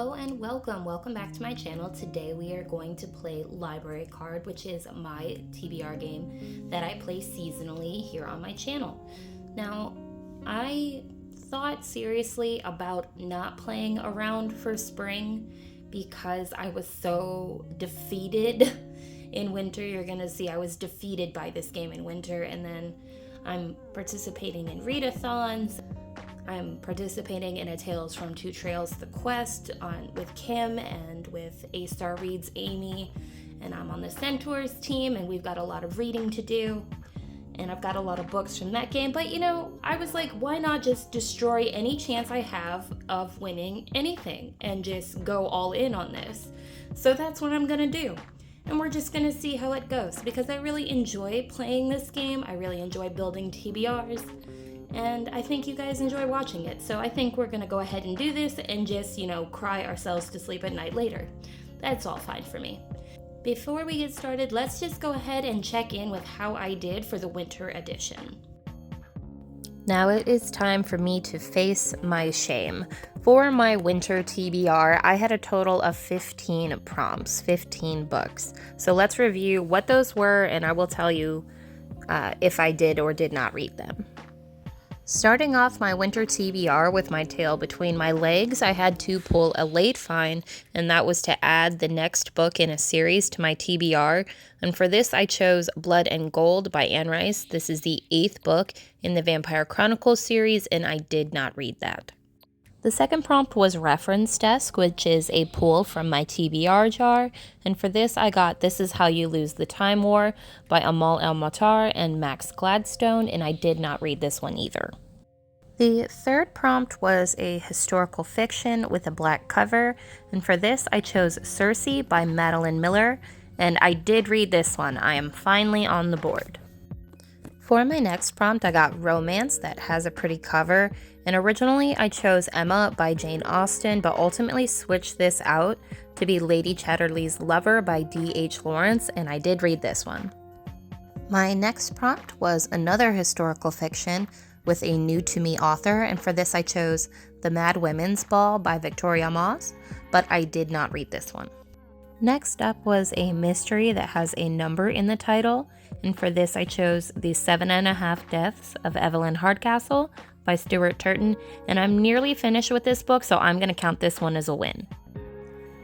Hello and welcome back to my channel. Today we are going to play Library Card, which is my TBR game that I play seasonally here on my channel. Now, I thought seriously about not playing around for spring because I was so defeated in winter. You're gonna see I was defeated by this game in winter, and then I'm participating in readathons. I'm participating in a Tales from Two Trails The Quest with Kim and with A Star Reads Amy, and I'm on the Centaurs team, and we've got a lot of reading to do, and I've got a lot of books from that game. But I was like, why not just destroy any chance I have of winning anything and just go all in on this? So that's what I'm gonna do, and we're just gonna see how it goes, because I really enjoy playing this game. I really enjoy building TBRs, and I think you guys enjoy watching it. So I think we're gonna go ahead and do this and just, cry ourselves to sleep at night later. That's all fine for me. Before we get started, let's just go ahead and check in with how I did for the winter edition. Now it is time for me to face my shame. For my winter TBR, I had a total of 15 prompts, 15 books. So let's review what those were, and I will tell you if I did or did not read them. Starting off my winter TBR with my tail between my legs, I had to pull a late find, and that was to add the next book in a series to my TBR. And for this, I chose Blood and Gold by Anne Rice. This is the 8th book in the Vampire Chronicles series, and I did not read that. The second prompt was Reference Desk, which is a pull from my TBR jar, and for this I got This Is How You Lose the Time War by Amal El-Mohtar and Max Gladstone, and I did not read this one either. The third prompt was a historical fiction with a black cover, and for this I chose Circe by Madeline Miller, and I did read this one. I am finally on the board. For my next prompt, I got Romance that has a pretty cover, and originally I chose Emma by Jane Austen, but ultimately switched this out to be Lady Chatterley's Lover by D.H. Lawrence, and I did read this one. My next prompt was another historical fiction with a new-to-me author, and for this I chose The Mad Women's Ball by Victoria Maas, but I did not read this one. Next up was a mystery that has a number in the title, and for this I chose The 7.5 Deaths of Evelyn Hardcastle by Stuart Turton, and I'm nearly finished with this book, so I'm going to count this one as a win.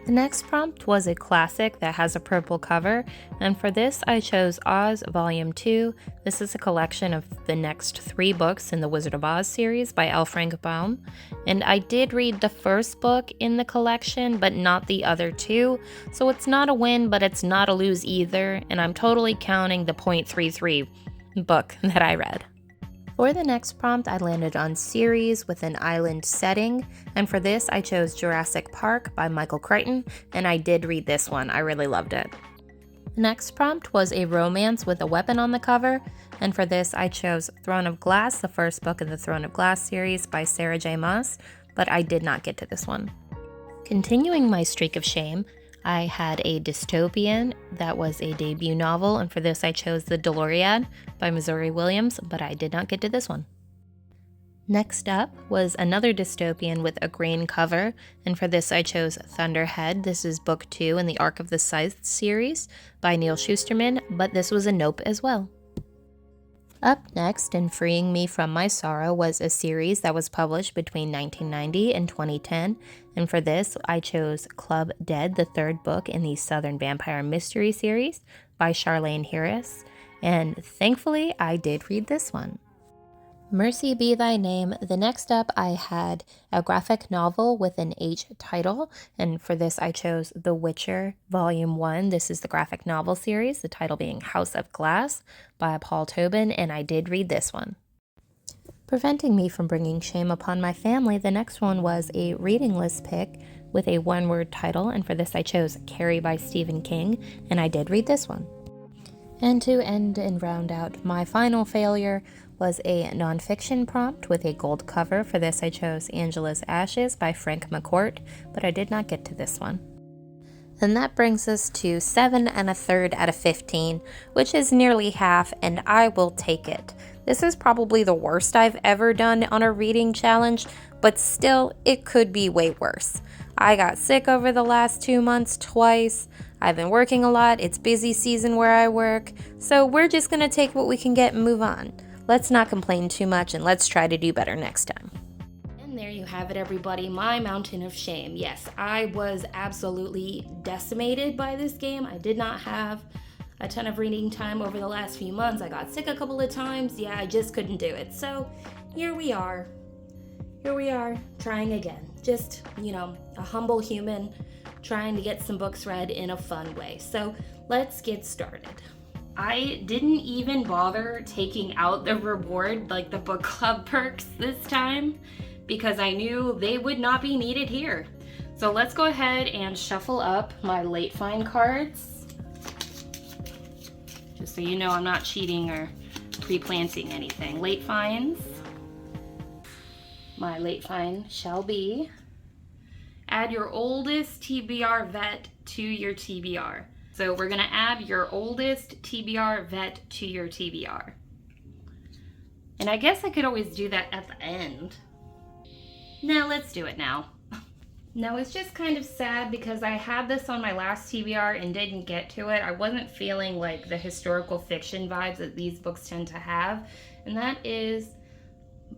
The next prompt was a classic that has a purple cover, and for this I chose Oz Volume 2. This is a collection of the next 3 books in the Wizard of Oz series by L. Frank Baum, and I did read the first book in the collection, but not the other 2, so it's not a win, but it's not a lose either, and I'm totally counting the .33 book that I read. For the next prompt, I landed on series with an island setting, and for this I chose Jurassic Park by Michael Crichton, and I did read this one. I really loved it. The next prompt was a romance with a weapon on the cover, and for this I chose Throne of Glass, the first book in the Throne of Glass series by Sarah J. Maas, but I did not get to this one. Continuing my streak of shame, I had a dystopian that was a debut novel, and for this I chose The Doloriad by Missouri Williams, but I did not get to this one. Next up was another dystopian with a green cover, and for this I chose Thunderhead. This is book 2 in the Arc of the Scythe series by Neal Shusterman, but this was a nope as well. Up next, and freeing me from my sorrow, was a series that was published between 1990 and 2010, and for this I chose Club Dead, the 3rd book in the Southern Vampire Mystery series by Charlaine Harris, and thankfully I did read this one. Mercy Be Thy Name. The next up I had a graphic novel with an H title, and for this I chose The Witcher Volume 1. This is the graphic novel series, the title being House of Glass by Paul Tobin, and I did read this one. Preventing me from bringing shame upon my family, the next one was a reading list pick with a one-word title, and for this I chose Carrie by Stephen King, and I did read this one. And to end and round out my final failure was a nonfiction prompt with a gold cover. For this I chose Angela's Ashes by Frank McCourt, but I did not get to this one. Then that brings us to 7 1/3 out of 15, which is nearly half, and I will take it. This is probably the worst I've ever done on a reading challenge, but still, it could be way worse. I got sick over the last 2 months twice. I've been working a lot. It's busy season where I work. So we're just going to take what we can get and move on. Let's not complain too much and let's try to do better next time. And there you have it, everybody. My mountain of shame. Yes, I was absolutely decimated by this game. I did not have a ton of reading time over the last few months. I got sick a couple of times. Yeah, I just couldn't do it. So here we are. Here we are, trying again. Just, a humble human trying to get some books read in a fun way. So let's get started. I didn't even bother taking out the reward, like the book club perks this time, because I knew they would not be needed here. So let's go ahead and shuffle up my late find cards. Just so you know, I'm not cheating or pre-planting anything. Late finds. My late find shall be: add your oldest TBR vet to your TBR. So we're gonna add your oldest TBR vet to your TBR. And I guess I could always do that at the end. No, let's do it now. No, it's just kind of sad because I had this on my last TBR and didn't get to it. I wasn't feeling like the historical fiction vibes that these books tend to have. And that is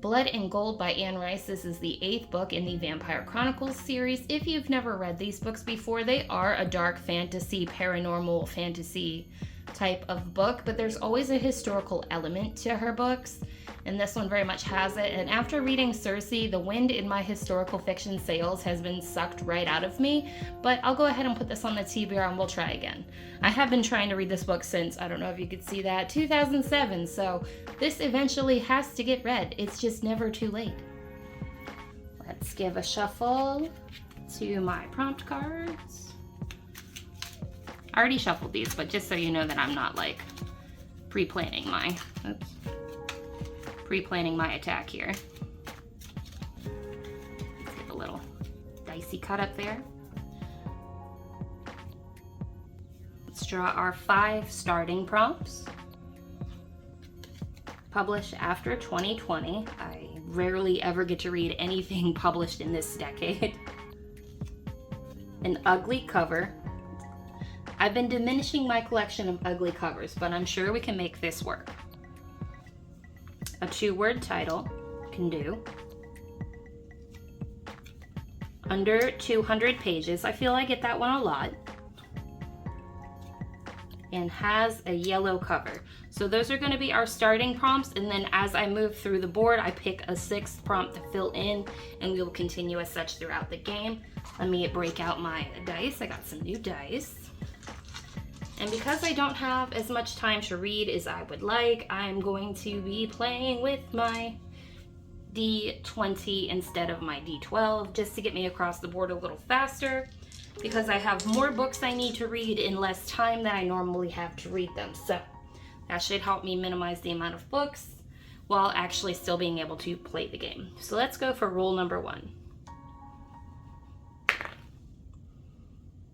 Blood and Gold by Anne Rice. This is the 8th book in the Vampire Chronicles series. If you've never read these books before, they are a dark fantasy, paranormal fantasy type of book, but there's always a historical element to her books, and this one very much has it. And after reading Circe, the wind in my historical fiction sails has been sucked right out of me, but I'll go ahead and put this on the TBR and we'll try again. I have been trying to read this book since, I don't know if you could see that, 2007, so this eventually has to get read. It's just never too late. Let's give a shuffle to my prompt cards. I already shuffled these, but just so you know that I'm not like pre-planning my attack here. Let's give a little dicey cut up there. Let's draw our 5 starting prompts. Published after 2020. I rarely ever get to read anything published in this decade. An ugly cover. I've been diminishing my collection of ugly covers, but I'm sure we can make this work. A 2-word title, can do. Under 200 pages, I feel I get that one a lot. And has a yellow cover. So those are going to be our starting prompts, and then as I move through the board, I pick a 6th prompt to fill in, and we will continue as such throughout the game. Let me break out my dice. I got some new dice. And because I don't have as much time to read as I would like, I'm going to be playing with my D20 instead of my D12, just to get me across the board a little faster, because I have more books I need to read in less time than I normally have to read them. So that should help me minimize the amount of books while actually still being able to play the game. So let's go for rule number 1.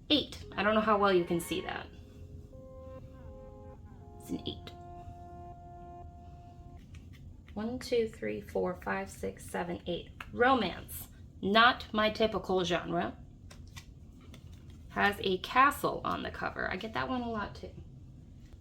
8. I don't know how well you can see that. It's an 8. 1, 2, 3, 4, 5, 6, 7, 8. Romance. Not my typical genre. Has a castle on the cover. I get that one a lot too.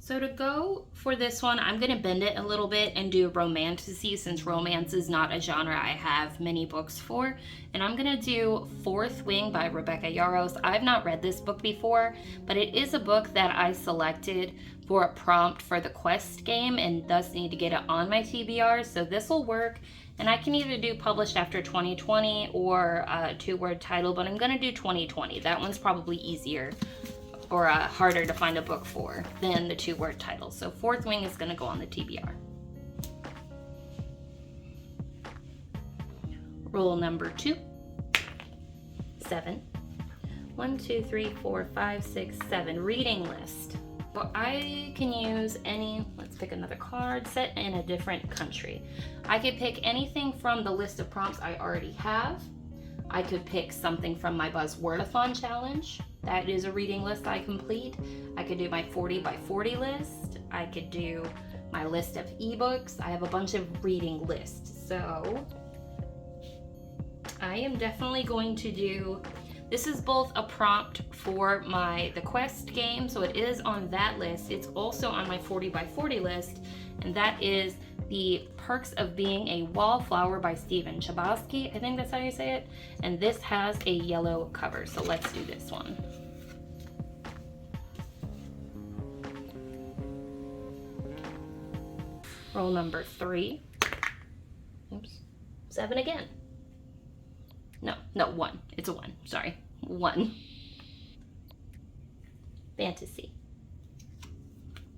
So to go for this one, I'm going to bend it a little bit and do romantasy, since romance is not a genre I have many books for. And I'm going to do Fourth Wing by Rebecca Yarros. I've not read this book before, but it is a book that I selected for a prompt for the quest game and thus need to get it on my TBR. So this will work. And I can either do published after 2020 or a 2-word title, but I'm going to do 2020. That one's probably easier or harder to find a book for than the 2-word title. So Fourth Wing is going to go on the TBR. Rule number 2. 7. 1, 2, 3, 4, 5, 6, 7. Reading list. Well, I can use any, let's pick another card, set in a different country. I could pick anything from the list of prompts I already have. I could pick something from my Buzzwordathon challenge. That is a reading list I complete. I could do my 40 by 40 list. I could do my list of ebooks. I have a bunch of reading lists. So I am definitely going to do This is both a prompt for the quest game, so it is on that list. It's also on my 40 by 40 list, and that is The Perks of Being a Wallflower by Chobosky. I think that's how you say it. And this has a yellow cover, so let's do this one. Roll number 3. Oops. 7 again. No, 1. It's a 1. Sorry. 1. Fantasy.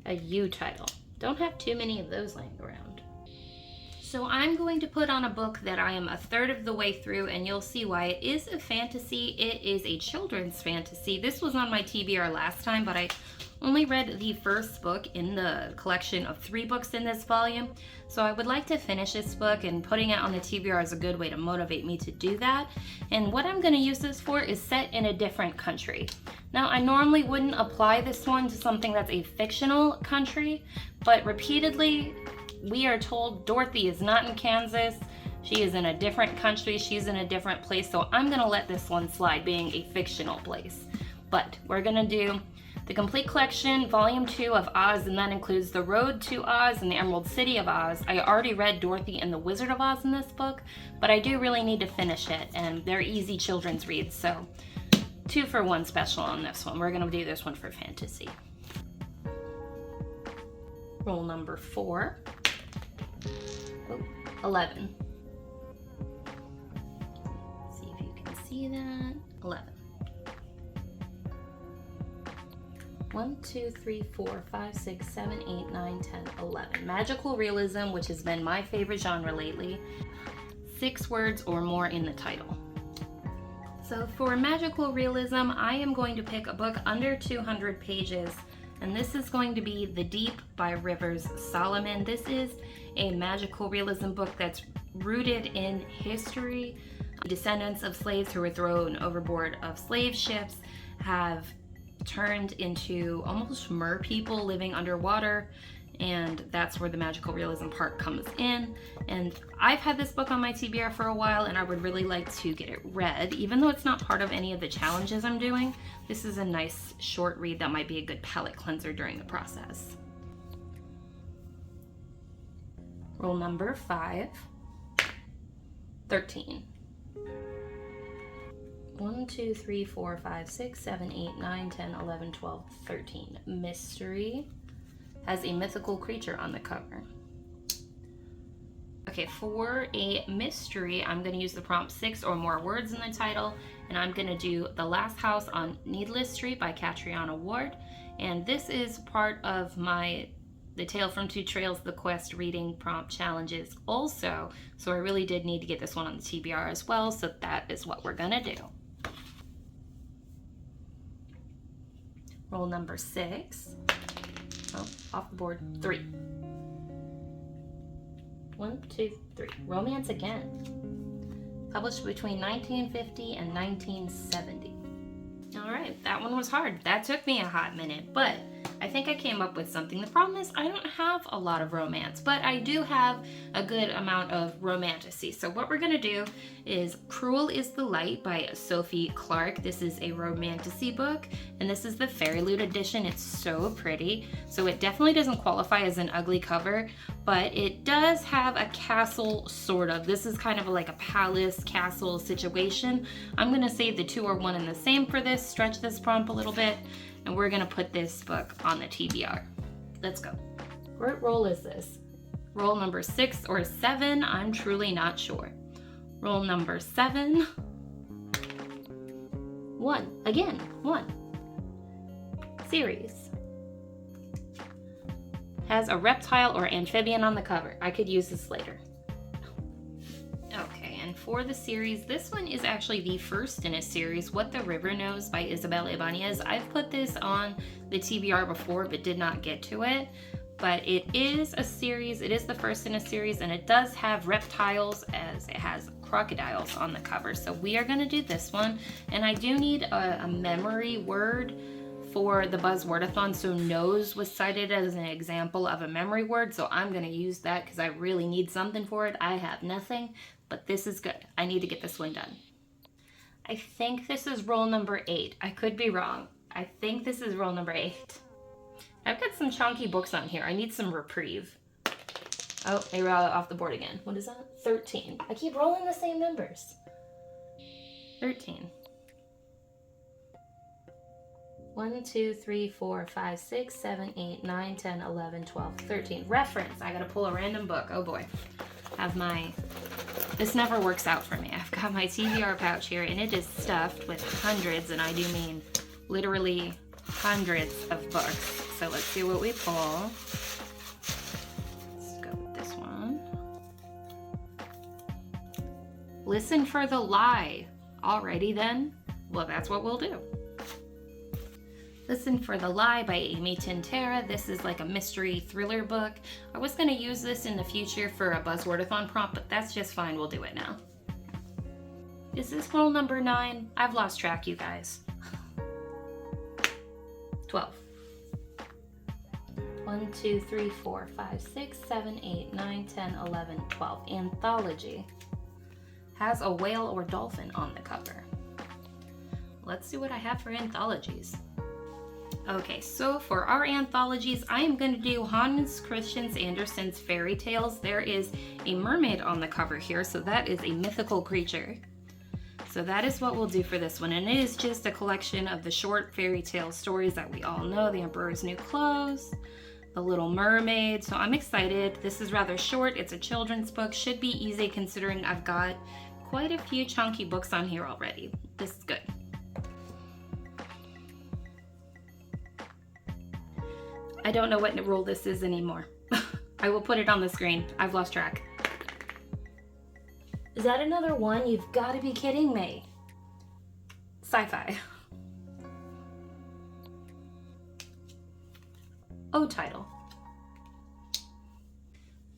A U title. Don't have too many of those laying around. So I'm going to put on a book that I am a third of the way through, and you'll see why. It is a fantasy. It is a children's fantasy. This was on my TBR last time, but I only read the first book in the collection of 3 books in this volume. So I would like to finish this book, and putting it on the TBR is a good way to motivate me to do that. And what I'm going to use this for is set in a different country. Now, I normally wouldn't apply this one to something that's a fictional country, but repeatedly we are told Dorothy is not in Kansas. She is in a different country. She's in a different place. So I'm going to let this one slide, being a fictional place. But we're going to do the complete collection, volume 2 of Oz, and that includes The Road to Oz and The Emerald City of Oz. I already read Dorothy and the Wizard of Oz in this book, but I do really need to finish it, and they're easy children's reads, so 2 for 1 special on this one. We're going to do this one for fantasy. Roll number 4. 11. See if you can see that. 11. 1, 2, 3, 4, 5, 6, 7, 8, 9, 10, 11. Magical realism, which has been my favorite genre lately. 6 words or more in the title. So for magical realism, I am going to pick a book under 200 pages, and this is going to be The Deep by Rivers Solomon. This is a magical realism book that's rooted in history. Descendants of slaves who were thrown overboard of slave ships have turned into almost mer people living underwater, and that's where the magical realism part comes in. And I've had this book on my TBR for a while, and I would really like to get it read. Even though it's not part of any of the challenges I'm doing, this is a nice short read that might be a good palate cleanser during the process. Roll number 5. 13. 1, 2, 3, 4, 5, 6, 7, 8, 9, 10, 11, 12, 13. Mystery. Has a mythical creature on the cover. Okay, for a mystery, I'm going to use the prompt 6 or more words in the title, and I'm going to do The Last House on Needless Street by Catriona Ward. And this is part of the Tale from Two Trails, the quest reading prompt challenges also. So I really did need to get this one on the TBR as well, so that is what we're going to do. Roll number 6. Oh, off the board. 3. 1, 2, 3. Romance again. Published between 1950 and 1970. All right, that one was hard. That took me a hot minute, but I think I came up with something. The problem is I don't have a lot of romance, but I do have a good amount of romantasy. So what we're gonna do is Cruel is the Light by Sophie Clark. This is a romantasy book, and this is the Fairy Loot edition. It's so pretty. So it definitely doesn't qualify as an ugly cover, but it does have a castle, sort of. This is kind of like a palace castle situation. I'm gonna say the 2 are one and the same for this, stretch this prompt a little bit, and we're gonna put this book on the TBR. Let's go. What roll is this? Roll number 6 or 7? I'm truly not sure. Roll number 7. 1. Again, 1. Series. Has a reptile or amphibian on the cover. I could use this later. Okay, and for the series, this one is actually the first in a series, What the River Knows by Isabel Ibanez. I've put this on the TBR before, but did not get to it. But it is a series, it is the first in a series, and it does have reptiles as it has crocodiles on the cover. So we are gonna do this one, and I do need a memory word for the Buzzwordathon. So nose was cited as an example of a memory word, so I'm gonna use that because I really need something for it. I have nothing, but this is good. I need to get this one done. I think this is roll number 8. I could be wrong. I think this is roll number 8. I've got some chunky books on here. I need some reprieve. Oh, they roll off the board again. What is that? 13. I keep rolling the same numbers. 13. 1, 2, 3, 4, 5, 6, 7, 8, 9, 10, 11, 12, 13. Reference. I gotta pull a random book. Oh boy. This never works out for me. I've got my TBR pouch here, and it is stuffed with hundreds, and I do mean literally hundreds of books. So let's see what we pull. Let's go with this one. Listen for the Lie. Alrighty then. Well, that's what we'll do. Listen for the Lie by Amy Tintera. This is like a mystery thriller book. I was going to use this in the future for a Buzzwordathon prompt, but that's just fine. We'll do it now. Is this roll number 9? I've lost track, you guys. 12. 1, 2, 3, 4, 5, 6, 7, 8, 9, 10, 11, 12. Anthology. Has a whale or dolphin on the cover. Let's see what I have for anthologies. Okay, so for our anthologies, I am going to do Hans Christian Andersen's Fairy Tales. There is a mermaid on the cover here, so that is a mythical creature. So that is what we'll do for this one, and it is just a collection of the short fairy tale stories that we all know. The Emperor's New Clothes, The Little Mermaid, so I'm excited. This is rather short. It's a children's book. Should be easy considering I've got quite a few chunky books on here already. This is good. I don't know what rule this is anymore. I will put it on the screen. I've lost track. Is that another one? You've got to be kidding me. Sci-fi. Oh, title.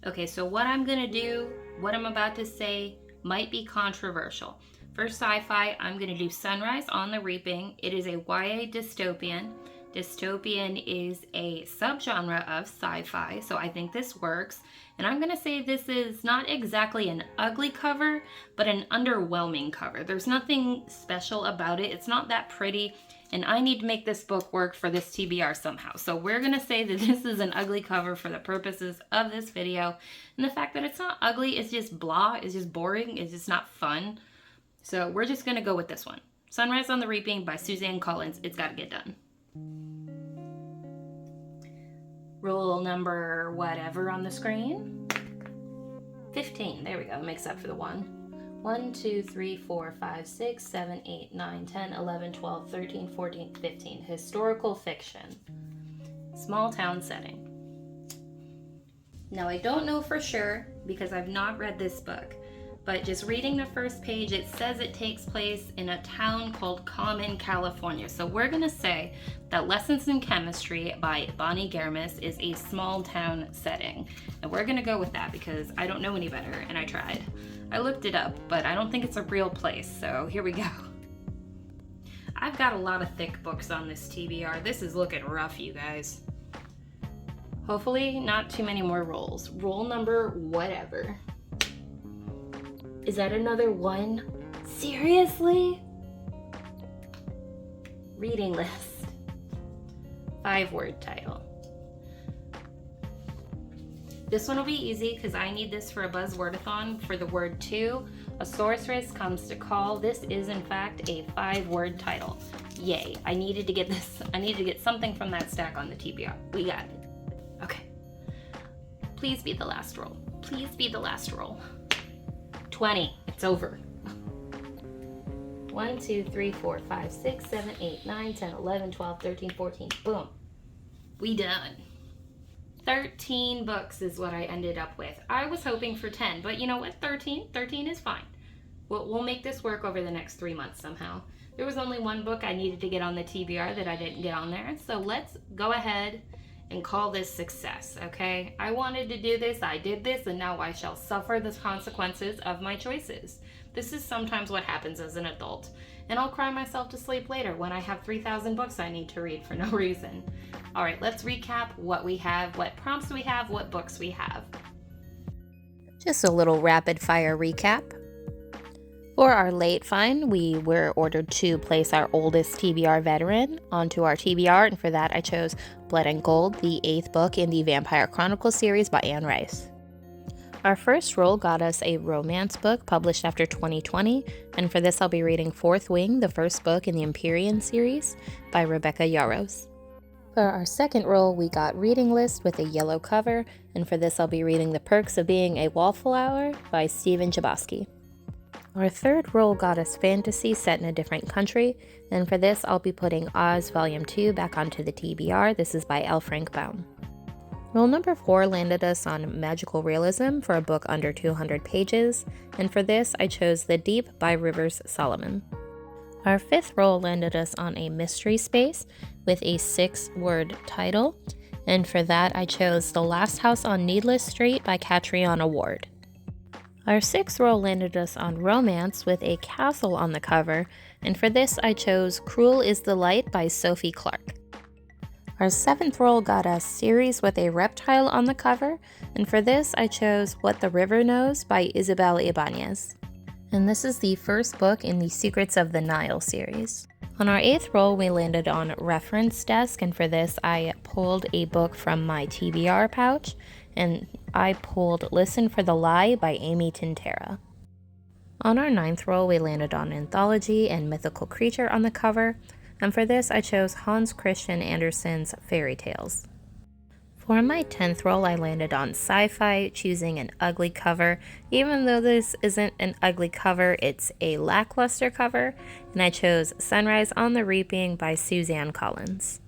Okay, so what I'm gonna do, what I'm about to say might be controversial. For sci-fi, I'm gonna do Sunrise on the Reaping. It is a YA dystopian. Dystopian is a subgenre of sci-fi, so I think this works. And I'm gonna say this is not exactly an ugly cover, but an underwhelming cover. There's nothing special about it. It's not that pretty, and I need to make this book work for this TBR somehow. So we're gonna say that this is an ugly cover for the purposes of this video. And the fact that it's not ugly, it's just blah, it's just boring, it's just not fun. So we're just gonna go with this one. Sunrise on the Reaping by Suzanne Collins. It's gotta get done. Rule number whatever on the screen. 15. There we go. Makes up for the 1. 1, 2, 3, 4, 5, 6, 7, 8, 9, 10, 11, 12, 13, 14, 15. Historical fiction. Small town setting. Now I don't know for sure because I've not read this book, but just reading the first page, it says it takes place in a town called Common, California. So we're gonna say that Lessons in Chemistry by Bonnie Garmis is a small town setting. And we're gonna go with that because I don't know any better, and I tried. I looked it up, but I don't think it's a real place, so here we go. I've got a lot of thick books on this TBR. This is looking rough, you guys. Hopefully not too many more rolls. Roll number whatever. Is that another one? Seriously? Reading list. 5-word title. This one will be easy because I need this for a Buzzwordathon for the word 2. A sorceress comes to call. This is in fact a 5-word title. Yay. I needed to get this. I needed to get something from that stack on the TBR. We got it. Okay. Please be the last roll. Please be the last roll. 20. It's over. 1, 2, 3, 4, 5, 6, 7, 8, 9, 10, 11, 12, 13, 14. Boom. We done. 13 books is what I ended up with. I was hoping for 10, but you know what? 13 is fine. We'll make this work over the next 3 months somehow. There was only one book I needed to get on the TBR that I didn't get on there, so let's go ahead and call this success, okay? I wanted to do this, I did this, and now I shall suffer the consequences of my choices. This is sometimes what happens as an adult, and I'll cry myself to sleep later when I have 3,000 books I need to read for no reason. All right, let's recap what we have, what prompts we have, what books we have. Just a little rapid fire recap. For our late find, we were ordered to place our oldest TBR veteran onto our TBR, and for that I chose Blood and Gold, the 8th book in the Vampire Chronicles series by Anne Rice. Our first roll got us a romance book published after 2020, and for this I'll be reading Fourth Wing, the first book in the Empyrean series by Rebecca Yarros. For our second roll, we got Reading List with a yellow cover, and for this I'll be reading The Perks of Being a Wallflower by Stephen Chobosky. Our third roll got us Fantasy set in a different country, and for this I'll be putting Oz Volume 2 back onto the TBR. This is by L. Frank Baum. Roll number 4 landed us on Magical Realism for a book under 200 pages, and for this I chose The Deep by Rivers Solomon. Our fifth roll landed us on a mystery space with a 6-word title, and for that I chose The Last House on Needless Street by Catriona Ward. Our sixth roll landed us on romance with a castle on the cover, and for this I chose Cruel is the Light by Sophie Clark. Our seventh roll got us series with a reptile on the cover, and for this I chose What the River Knows by Isabel Ibanez. And this is the first book in the Secrets of the Nile series. On our eighth roll we landed on Reference Desk, and for this I pulled a book from my TBR pouch, and I pulled Listen for the Lie by Amy Tintera. On our ninth roll we landed on Anthology and Mythical Creature on the cover, and for this I chose Hans Christian Andersen's Fairy Tales. For my 10th roll I landed on Sci-Fi, choosing an ugly cover. Even though this isn't an ugly cover, it's a lackluster cover, and I chose Sunrise on the Reaping by Suzanne Collins.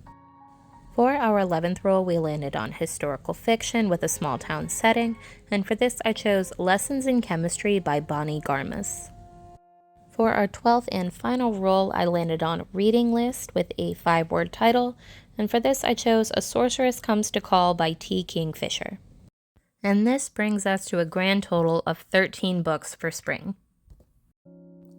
For our 11th roll, we landed on historical fiction with a small town setting, and for this I chose Lessons in Chemistry by Bonnie Garmus. For our 12th and final roll, I landed on Reading List with a 5-word title, and for this I chose A Sorceress Comes to Call by T. Kingfisher. And this brings us to a grand total of 13 books for spring.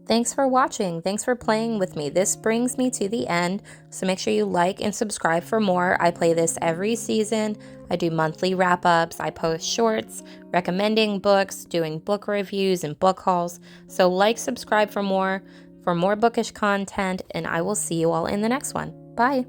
Thanks for watching. Thanks for playing with me. This brings me to the end, so make sure you like and subscribe for more. I play this every season. I do monthly wrap-ups. I post shorts, recommending books, doing book reviews and book hauls. So like, subscribe for more bookish content, and I will see you all in the next one. Bye.